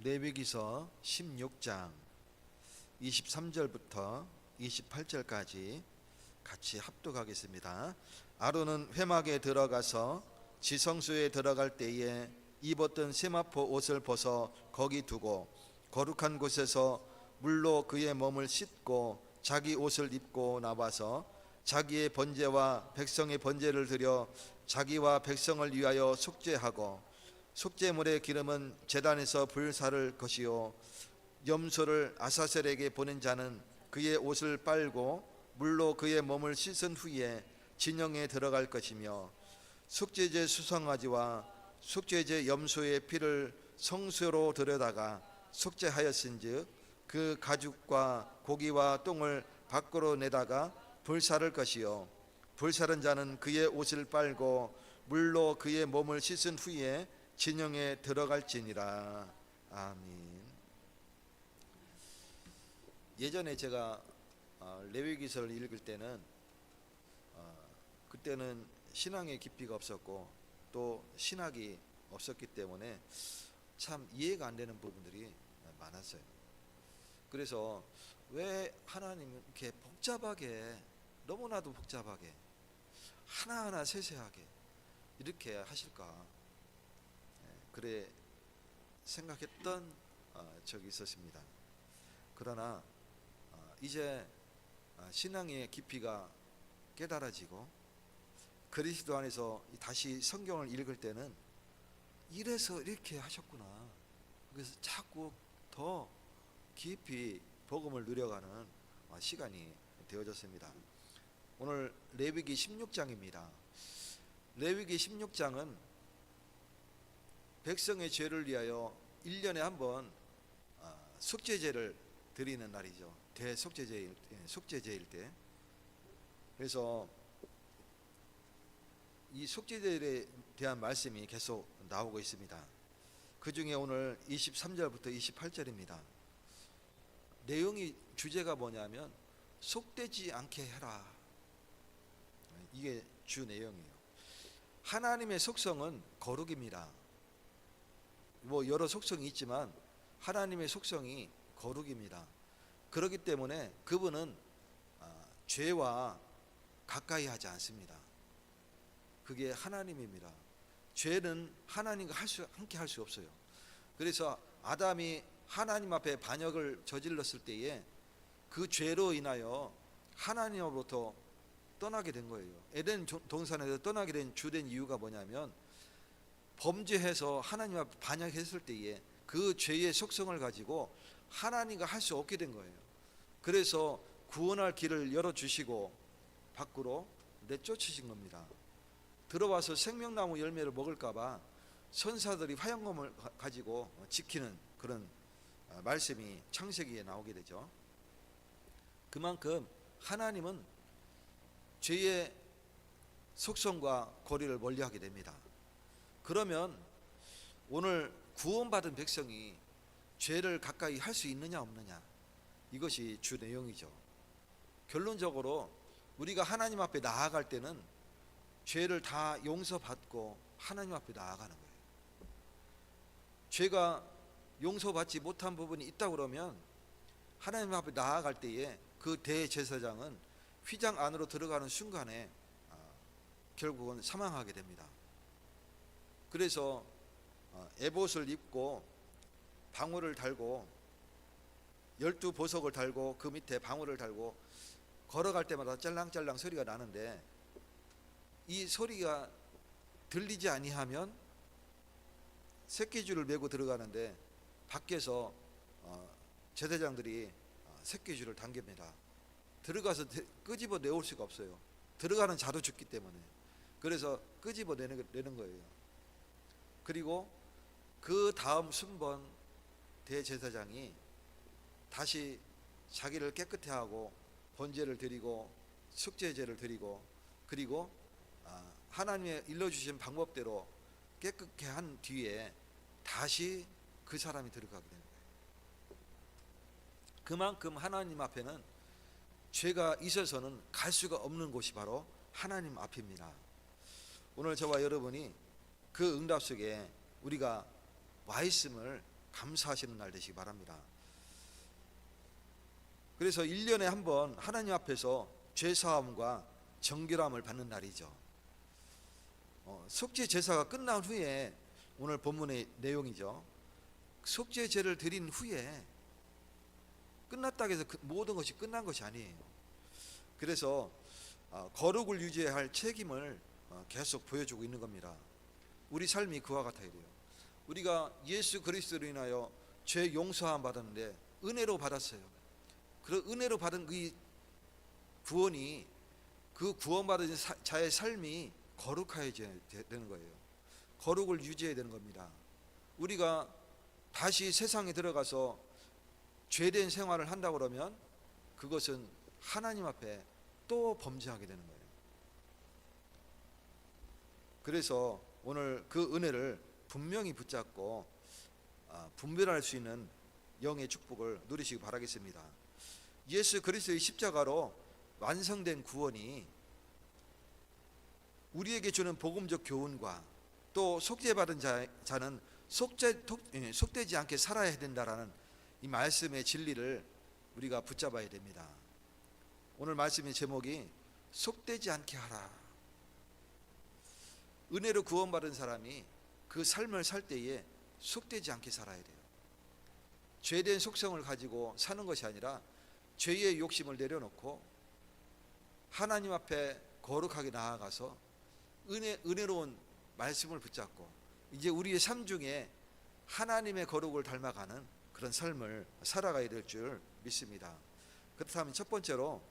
레위기서 16장 23절부터 28절까지 같이 합독하겠습니다. 아론은 회막에 들어가서 지성소에 들어갈 때에 입었던 세마포 옷을 벗어 거기 두고 거룩한 곳에서 물로 그의 몸을 씻고 자기 옷을 입고 나와서 자기의 번제와 백성의 번제를 드려 자기와 백성을 위하여 속죄하고 속죄물의 기름은 제단에서 불사를 것이요 염소를 아사셀에게 보낸 자는 그의 옷을 빨고 물로 그의 몸을 씻은 후에 진영에 들어갈 것이며 속죄제 수송아지와 속죄제 염소의 피를 성소로 들여다가 속죄하였은즉 그 가죽과 고기와 똥을 밖으로 내다가 불사를 것이요 불사른 자는 그의 옷을 빨고 물로 그의 몸을 씻은 후에 진영에 들어갈지니라. 아멘. 예전에 제가 레위기서를 읽을 때는 그때는 신앙의 깊이가 없었고 또 신학이 없었기 때문에 참 이해가 안 되는 부분들이 많았어요. 그래서 왜 하나님은 이렇게 복잡하게, 너무나도 복잡하게 하나하나 세세하게 이렇게 하실까, 그래 생각했던 적이 있었습니다. 그러나 이제 신앙의 깊이가 깨달아지고 그리스도 안에서 다시 성경을 읽을 때는 이래서 이렇게 하셨구나, 그래서 자꾸 더 깊이 복음을 누려가는 시간이 되어졌습니다. 오늘 레위기 16장입니다. 레위기 16장은 백성의 죄를 위하여 1년에 한 번 속죄제를 드리는 날이죠. 속죄제일 때. 그래서 이 속죄제에 대한 말씀이 계속 나오고 있습니다. 그 중에 오늘 23절부터 28절입니다. 내용이, 주제가 뭐냐면 속되지 않게 해라. 이게 주 내용이에요. 하나님의 속성은 거룩입니다. 여러 속성이 있지만 하나님의 속성이 거룩입니다. 그렇기 때문에 그분은 죄와 가까이 하지 않습니다. 그게 하나님입니다. 죄는 하나님과 함께 할 수 없어요. 그래서 아담이 하나님 앞에 반역을 저질렀을 때에 그 죄로 인하여 하나님으로부터 떠나게 된 거예요. 에덴 동산에서 떠나게 된 주된 이유가 뭐냐면 범죄해서 하나님 앞에 반역했을 때에 그 죄의 속성을 가지고 하나님과 할 수 없게 된 거예요. 그래서 구원할 길을 열어주시고 밖으로 내쫓으신 겁니다. 들어와서 생명나무 열매를 먹을까봐 선사들이 화형검을 가지고 지키는 그런 말씀이 창세기에 나오게 되죠. 그만큼 하나님은 죄의 속성과 고리를 멀리하게 됩니다. 그러면 오늘 구원받은 백성이 죄를 가까이 할 수 있느냐 없느냐, 이것이 주 내용이죠. 결론적으로 우리가 하나님 앞에 나아갈 때는 죄를 다 용서받고 하나님 앞에 나아가는 거예요. 죄가 용서받지 못한 부분이 있다 그러면 하나님 앞에 나아갈 때에 그 대제사장은 휘장 안으로 들어가는 순간에 결국은 사망하게 됩니다. 그래서 에봇을 입고 방울을 달고 12보석을 달고 그 밑에 방울을 달고 걸어갈 때마다 짤랑짤랑 소리가 나는데 이 소리가 들리지 아니하면 새끼줄을 메고 들어가는데 밖에서 제사장들이 새끼줄을 당깁니다. 들어가서 끄집어 내올 수가 없어요. 들어가는 자도 죽기 때문에. 그래서 끄집어 내는 거예요. 그리고 그 다음 순번 대제사장이 다시 자기를 깨끗해 하고 번제를 드리고 속죄제를 드리고 그리고 하나님의 일러주신 방법대로 깨끗게 한 뒤에 다시 그 사람이 들어가게 되는 거예요. 그만큼 하나님 앞에는 죄가 있어서는 갈 수가 없는 곳이 바로 하나님 앞입니다. 오늘 저와 여러분이 그 응답 속에 우리가 와 있음을 감사하시는 날 되시기 바랍니다. 그래서 1년에 한 번 하나님 앞에서 죄사함과 정결함을 받는 날이죠. 속죄 제사가 끝난 후에, 오늘 본문의 내용이죠, 속죄 제를 드린 후에 끝났다고 해서 모든 것이 끝난 것이 아니에요. 그래서 거룩을 유지해야 할 책임을 계속 보여주고 있는 겁니다. 우리 삶이 그와 같아야 돼요. 우리가 예수 그리스도로 인하여 죄 용서함 받았는데 은혜로 받았어요. 그 은혜로 받은 그 구원이, 그 구원받은 자의 삶이 거룩해져야 되는 거예요. 거룩을 유지해야 되는 겁니다. 우리가 다시 세상에 들어가서 죄된 생활을 한다고 그러면 그것은 하나님 앞에 또 범죄하게 되는 거예요. 그래서 오늘 그 은혜를 분명히 붙잡고 분별할 수 있는 영의 축복을 누리시기 바라겠습니다. 예수 그리스도의 십자가로 완성된 구원이 우리에게 주는 복음적 교훈과 또 속죄받은 자는 속되지 않게 살아야 된다라는 이 말씀의 진리를 우리가 붙잡아야 됩니다. 오늘 말씀의 제목이 속되지 않게 하라. 은혜로 구원받은 사람이 그 삶을 살 때에 속되지 않게 살아야 돼요. 죄된 속성을 가지고 사는 것이 아니라 죄의 욕심을 내려놓고 하나님 앞에 거룩하게 나아가서 은혜로운 말씀을 붙잡고 이제 우리의 삶 중에 하나님의 거룩을 닮아가는 그런 삶을 살아가야 될 줄 믿습니다. 그렇다면 첫 번째로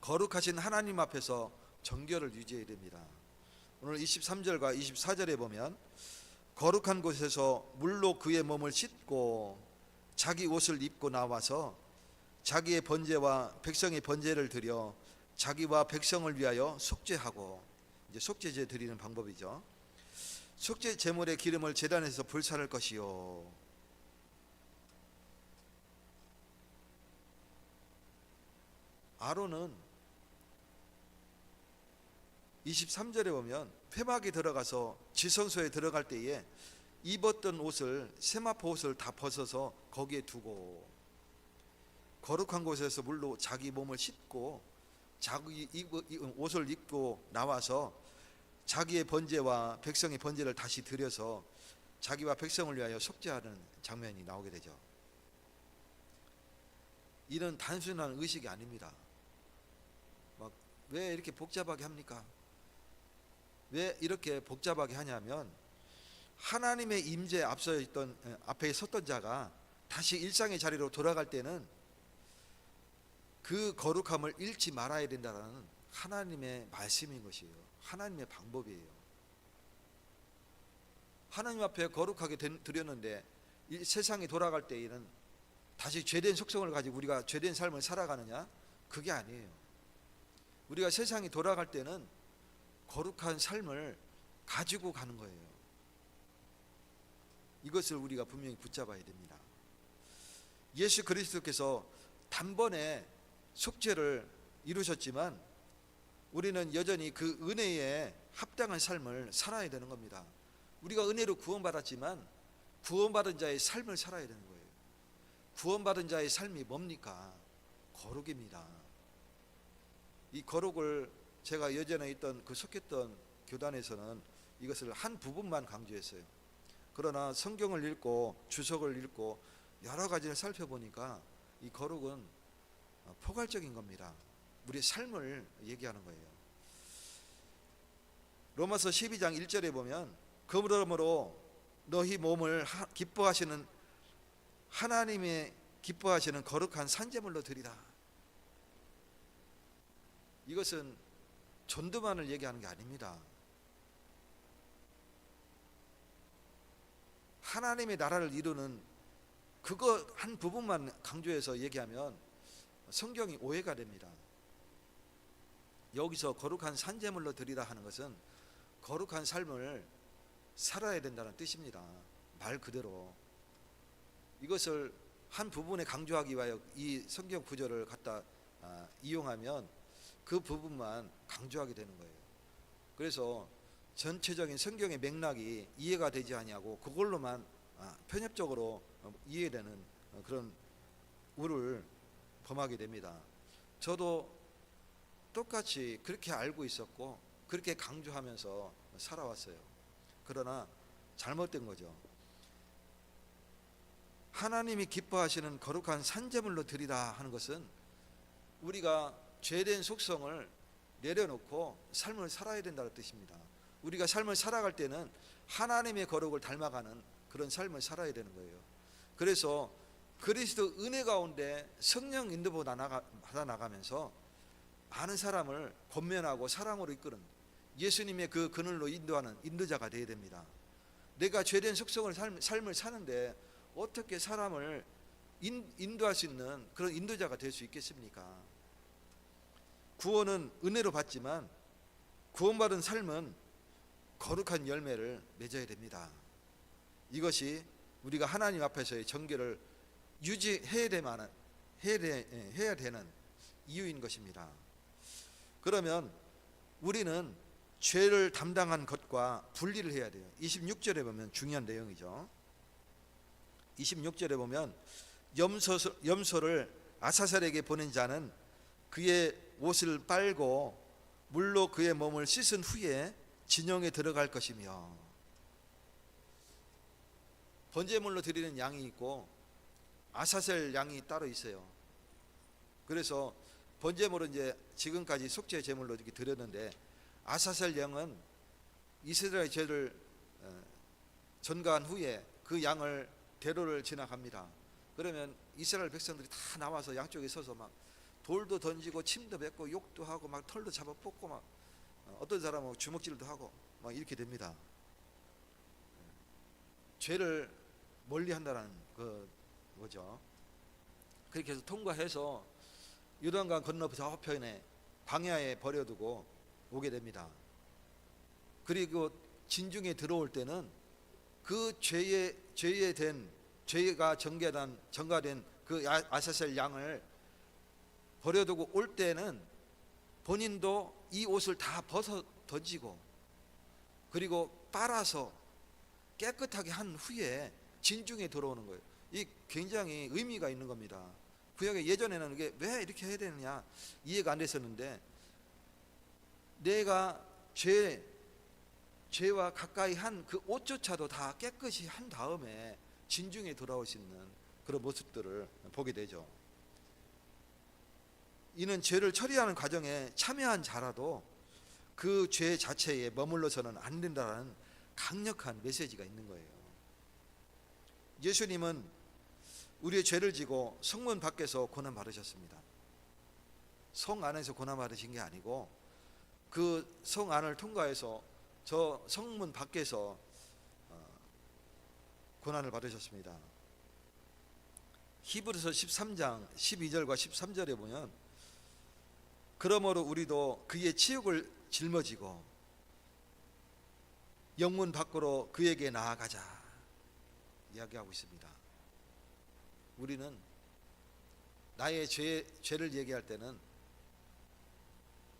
거룩하신 하나님 앞에서 정결을 유지해야 됩니다. 오늘 23절과 24절에 보면 거룩한 곳에서 물로 그의 몸을 씻고 자기 옷을 입고 나와서 자기의 번제와 백성의 번제를 드려 자기와 백성을 위하여 속죄하고, 이제 속죄제 드리는 방법이죠. 속죄 제물의 기름을 제단에서 불사를 것이요. 아론은 23절에 보면 회막에 들어가서 지성소에 들어갈 때에 입었던 옷을, 세마포 옷을 다 벗어서 거기에 두고 거룩한 곳에서 물로 자기 몸을 씻고 자기 옷을 입고 나와서 자기의 번제와 백성의 번제를 다시 드려서 자기와 백성을 위하여 속죄하는 장면이 나오게 되죠. 이는 단순한 의식이 아닙니다. 막 왜 이렇게 복잡하게 합니까? 왜 이렇게 복잡하게 하냐면 하나님의 임재에 앞에 섰던 자가 다시 일상의 자리로 돌아갈 때는 그 거룩함을 잃지 말아야 된다는 하나님의 말씀인 것이에요. 하나님의 방법이에요. 하나님 앞에 거룩하게 드렸는데 이 세상에 돌아갈 때에는 다시 죄된 속성을 가지고 우리가 죄된 삶을 살아가느냐? 그게 아니에요. 우리가 세상에 돌아갈 때는 거룩한 삶을 가지고 가는 거예요. 이것을 우리가 분명히 붙잡아야 됩니다. 예수 그리스도께서 단번에 속죄를 이루셨지만 우리는 여전히 그 은혜에 합당한 삶을 살아야 되는 겁니다. 우리가 은혜로 구원받았지만 구원받은 자의 삶을 살아야 되는 거예요. 구원받은 자의 삶이 뭡니까? 거룩입니다. 이 거룩을 제가 예전에 있던 그 속했던 교단에서는 이것을 한 부분만 강조했어요. 그러나 성경을 읽고 주석을 읽고 여러 가지를 살펴보니까 이 거룩은 포괄적인 겁니다. 우리의 삶을 얘기하는 거예요. 로마서 12장 1절에 보면 그러므로 너희 몸을 기뻐하시는 하나님의 기뻐하시는 거룩한 산제물로 드리라. 이것은 전도만을 얘기하는 게 아닙니다. 하나님의 나라를 이루는 그거 한 부분만 강조해서 얘기하면 성경이 오해가 됩니다. 여기서 거룩한 산제물로 드리라 하는 것은 거룩한 삶을 살아야 된다는 뜻입니다. 말 그대로. 이것을 한 부분에 강조하기 위하여 이 성경 구절을 갖다 이용하면 그 부분만 강조하게 되는 거예요. 그래서 전체적인 성경의 맥락이 이해가 되지 아니하고 그걸로만 편협적으로 이해되는 그런 우를 범하게 됩니다. 저도 똑같이 그렇게 알고 있었고 그렇게 강조하면서 살아왔어요. 그러나 잘못된 거죠. 하나님이 기뻐하시는 거룩한 산제물로 드리라 하는 것은 우리가 죄된 속성을 내려놓고 삶을 살아야 된다는 뜻입니다. 우리가 삶을 살아갈 때는 하나님의 거룩을 닮아가는 그런 삶을 살아야 되는 거예요. 그래서 그리스도 은혜 가운데 성령 인도 받아 나가면서 많은 사람을 권면하고 사랑으로 이끄는 예수님의 그 그늘로 인도하는 인도자가 되어야 됩니다. 내가 죄된 속성을 삶을 사는데 어떻게 사람을 인도할 수 있는 그런 인도자가 될 수 있겠습니까? 구원은 은혜로 받지만 구원받은 삶은 거룩한 열매를 맺어야 됩니다. 이것이 우리가 하나님 앞에서의 정결을 유지해야 해야 되는 이유인 것입니다. 그러면 우리는 죄를 담당한 것과 분리를 해야 돼요. 26절에 보면 중요한 내용이죠. 26절에 보면 염소를 아사셀에게 보낸 자는 그의 옷을 빨고 물로 그의 몸을 씻은 후에 진영에 들어갈 것이며, 번제물로 드리는 양이 있고 아사셀 양이 따로 있어요. 그래서 번제물은 이제 지금까지 속죄 제물로 이렇게 드렸는데, 아사셀 양은 이스라엘 죄를 전가한 후에 그 양을 대로를 지나갑니다. 그러면 이스라엘 백성들이 다 나와서 양쪽에 서서 막 돌도 던지고 침도 뱉고 욕도 하고 막 털도 잡아 뽑고 막 어떤 사람은 주먹질도 하고 막 이렇게 됩니다. 죄를 멀리 한다는 거죠. 그렇게 해서 통과해서 요단강 건너 저편에 광야에 버려두고 오게 됩니다. 그리고 진중에 들어올 때는 그 죄가 전가된 그 아사셀 양을 버려두고 올 때는 본인도 이 옷을 다 벗어 던지고 그리고 빨아서 깨끗하게 한 후에 진중에 들어오는 거예요. 이 굉장히 의미가 있는 겁니다. 구약에 예전에는 이게 왜 이렇게 해야 되느냐 이해가 안 됐었는데, 내가 죄와 가까이 한 그 옷조차도 다 깨끗이 한 다음에 진중에 돌아올 수 있는 그런 모습들을 보게 되죠. 이는 죄를 처리하는 과정에 참여한 자라도 그 죄 자체에 머물러서는 안 된다는 강력한 메시지가 있는 거예요. 예수님은 우리의 죄를 지고 성문 밖에서 고난 받으셨습니다. 성 안에서 고난 받으신 게 아니고 그 성 안을 통과해서 저 성문 밖에서 고난을 받으셨습니다. 히브리서 13장 12절과 13절에 보면, 그러므로 우리도 그의 치욕을 짊어지고 영문 밖으로 그에게 나아가자 이야기하고 있습니다. 우리는 나의 죄를 얘기할 때는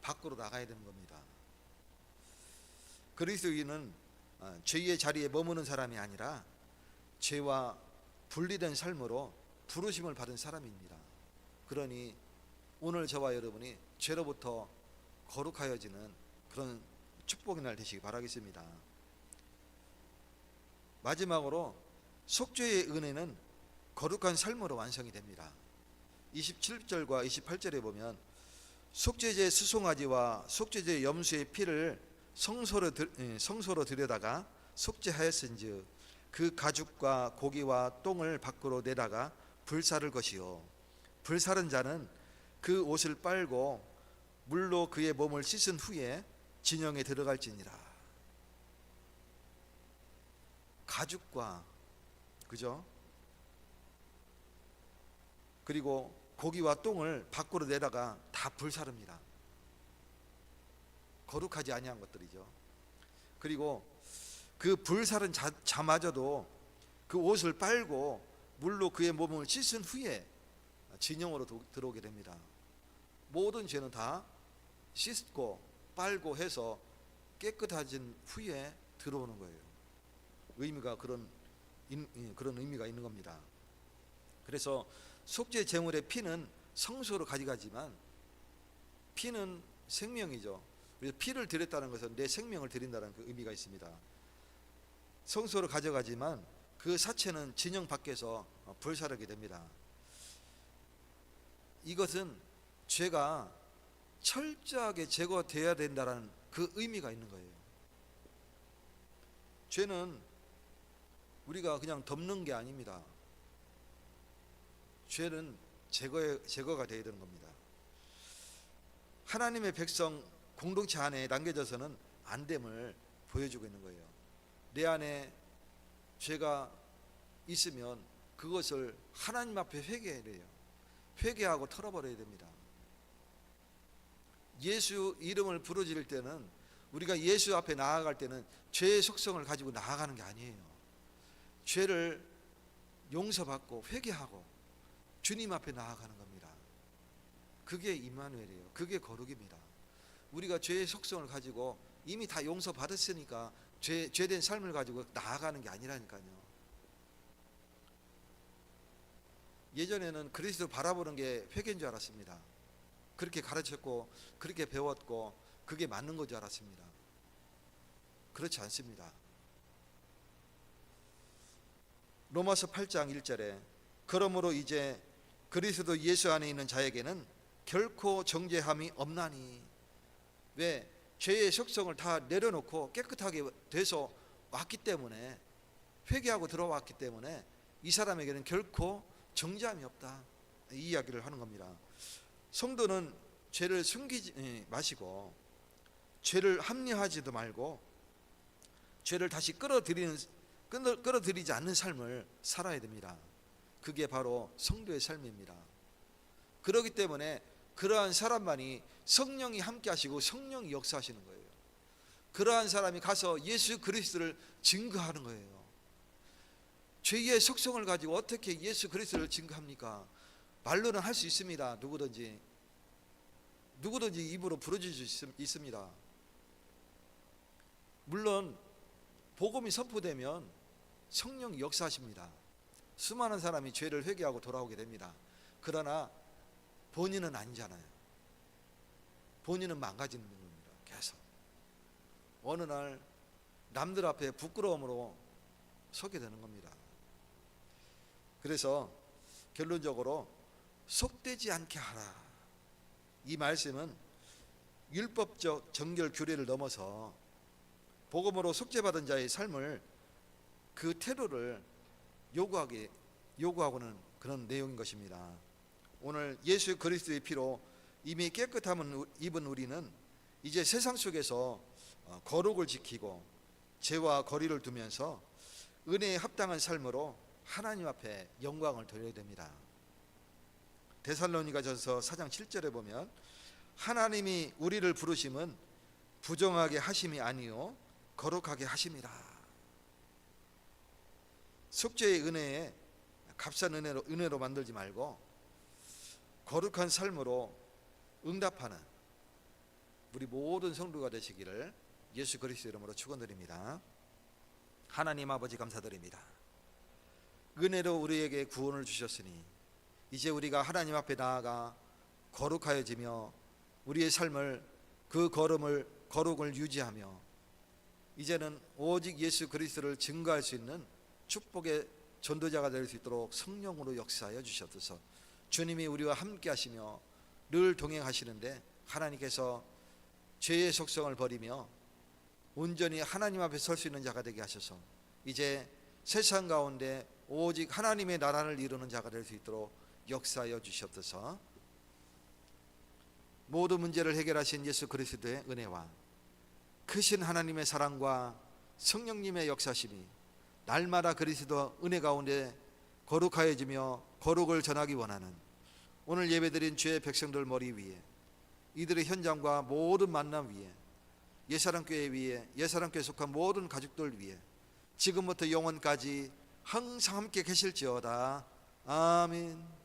밖으로 나가야 되는 겁니다. 그리스도인은 죄의 자리에 머무는 사람이 아니라 죄와 분리된 삶으로 부르심을 받은 사람입니다. 그러니 오늘 저와 여러분이 죄로부터 거룩하여지는 그런 축복의 날 되시기 바라겠습니다. 마지막으로 속죄의 은혜는 거룩한 삶으로 완성이 됩니다. 27절과 28절에 보면, 속죄제 수송아지와 속죄제 염소의 피를 성소로 들여다가 속죄하였은즉 그 가죽과 고기와 똥을 밖으로 내다가 불사를 것이요, 불사른 자는 그 옷을 빨고 물로 그의 몸을 씻은 후에 진영에 들어갈지니라. 가죽과 그죠? 그리고 고기와 똥을 밖으로 내다가 다 불사릅니다. 거룩하지 아니한 것들이죠. 그리고 그 불사른 자마저도 그 옷을 빨고 물로 그의 몸을 씻은 후에 진영으로 들어오게 됩니다. 모든 죄는 다 씻고 빨고 해서 깨끗해진 후에 들어오는 거예요. 의미가 그런 그런 의미가 있는 겁니다. 그래서 속죄 제물의 피는 성소로 가져가지만 피는 생명이죠. 그래서 피를 드렸다는 것은 내 생명을 드린다는 그 의미가 있습니다. 성소로 가져가지만 그 사체는 진영 밖에서 불사르게 됩니다. 이것은 죄가 철저하게 제거되어야 된다는 그 의미가 있는 거예요. 죄는 우리가 그냥 덮는 게 아닙니다. 죄는 제거가 되어야 되는 겁니다. 하나님의 백성 공동체 안에 남겨져서는 안 됨을 보여주고 있는 거예요. 내 안에 죄가 있으면 그것을 하나님 앞에 회개해야 돼요. 회개하고 털어버려야 됩니다. 예수 이름을 부르짖을 때는, 우리가 예수 앞에 나아갈 때는 죄의 속성을 가지고 나아가는 게 아니에요. 죄를 용서받고 회개하고 주님 앞에 나아가는 겁니다. 그게 임마누엘이에요. 그게 거룩입니다. 우리가 죄의 속성을 가지고 이미 다 용서받았으니까 죄된 삶을 가지고 나아가는 게 아니라니까요. 예전에는 그리스도 바라보는 게 회개인 줄 알았습니다. 그렇게 가르쳤고 그렇게 배웠고 그게 맞는 것 줄 알았습니다. 그렇지 않습니다. 로마서 8장 1절에 그러므로 이제 그리스도 예수 안에 있는 자에게는 결코 정죄함이 없나니. 왜? 죄의 속성을 다 내려놓고 깨끗하게 돼서 왔기 때문에, 회개하고 들어왔기 때문에 이 사람에게는 결코 정죄함이 없다, 이 이야기를 하는 겁니다. 성도는 죄를 숨기지 마시고 죄를 합리화하지도 말고 죄를 다시 끌어들이지 않는 삶을 살아야 됩니다. 그게 바로 성도의 삶입니다. 그렇기 때문에 그러한 사람만이 성령이 함께 하시고 성령이 역사하시는 거예요. 그러한 사람이 가서 예수 그리스도를 증거하는 거예요. 죄의 속성을 가지고 어떻게 예수 그리스도를 증거합니까? 말로는 할 수 있습니다. 누구든지 입으로 부르질 수 있습니다. 물론 복음이 선포되면 성령이 역사하십니다. 수많은 사람이 죄를 회개하고 돌아오게 됩니다. 그러나 본인은 아니잖아요. 본인은 망가지는 겁니다. 계속 어느 날 남들 앞에 부끄러움으로 서게 되는 겁니다. 그래서 결론적으로 속되지 않게 하라, 이 말씀은 율법적 정결 규례를 넘어서 복음으로 속죄받은 자의 삶을, 그 태도를 요구하고는 그런 내용인 것입니다. 오늘 예수 그리스도의 피로 이미 깨끗함을 입은 우리는 이제 세상 속에서 거룩을 지키고 죄와 거리를 두면서 은혜에 합당한 삶으로 하나님 앞에 영광을 돌려야 됩니다. 데살로니가전서 4장 7절에 보면 하나님이 우리를 부르심은 부정하게 하심이 아니요 거룩하게 하심이라. 속죄의 은혜에 값싼 은혜로 만들지 말고 거룩한 삶으로 응답하는 우리 모든 성도가 되시기를 예수 그리스도 이름으로 축원드립니다. 하나님 아버지 감사드립니다. 은혜로 우리에게 구원을 주셨으니 이제 우리가 하나님 앞에 나아가 거룩하여지며 우리의 삶을, 그 거룩을 유지하며 이제는 오직 예수 그리스도를 증거할 수 있는 축복의 전도자가 될 수 있도록 성령으로 역사하여 주셨소서. 주님이 우리와 함께 하시며 늘 동행하시는데 하나님께서 죄의 속성을 버리며 온전히 하나님 앞에 설 수 있는 자가 되게 하셔서 이제 세상 가운데 오직 하나님의 나라를 이루는 자가 될 수 있도록 역사하여 주시옵소서. 모든 문제를 해결하신 예수 그리스도의 은혜와 크신 하나님의 사랑과 성령님의 역사심이 날마다 그리스도 은혜 가운데 거룩하여지며 거룩을 전하기 원하는 오늘 예배드린 주의 백성들 머리 위에, 이들의 현장과 모든 만남 위에, 예사랑교회 위에, 예사랑교회에 속한 모든 가족들 위에 지금부터 영원까지 항상 함께 계실지어다. 아멘.